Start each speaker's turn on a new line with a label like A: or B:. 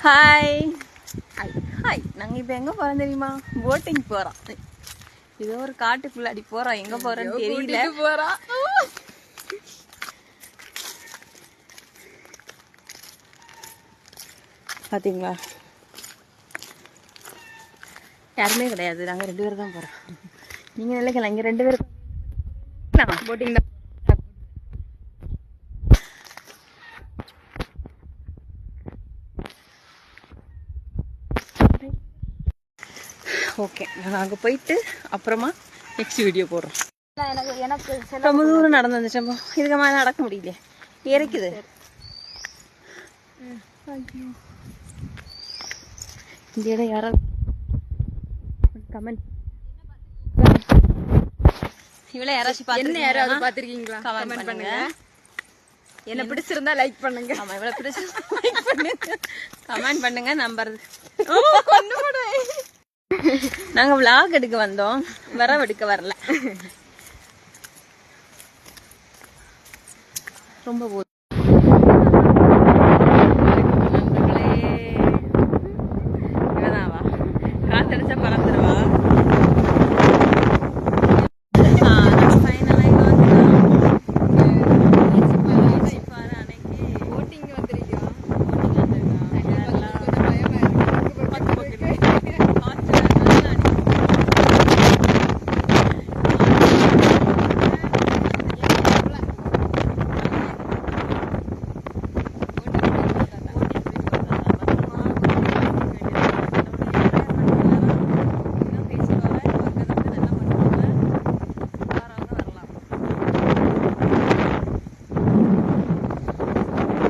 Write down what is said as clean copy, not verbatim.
A: Hi hi hi. நாங்கள் இப்போ எங்கே போகிறோம் தெரியுமா? போட்டிங் போகிறோம். ஏதோ ஒரு காட்டுக்குள்ளாடி போகிறோம். எங்கே போகிறோன்னு தெரியல. போகிறோம். பார்த்தீங்களா? யாருமே கிடையாது. நாங்கள் 2 பேர் தான் போகிறோம். நீங்கள் நினைக்கலாம் இங்கே 2 பேர் போட்டிங் தான். ஓகே, நாங்கள் அங்கே போயிட்டு அப்புறமா நெக்ஸ்ட் வீடியோ போடுறோம். எனக்கு ரொம்ப தூரம் நடந்து வந்துச்சோம். இதுக்கு மேலே நடக்க முடியல, இறக்குது. இந்த இடம் யாராவது கமெண்ட் இவ்வளோ யாராச்சும் பார்த்துருக்கீங்களா? கமெண்ட் பண்ணுங்க. என்ன பிடிச்சிருந்தா லைக் பண்ணுங்க. ஆமா, இவ்வளோ பிடிச்சிருந்தா லைக் பண்ணுங்க, கமெண்ட் பண்ணுங்க. நம்பர் நாங்க விளாக் எடுக்க வந்தோம், வரவெடுக்க வரல. ரொம்ப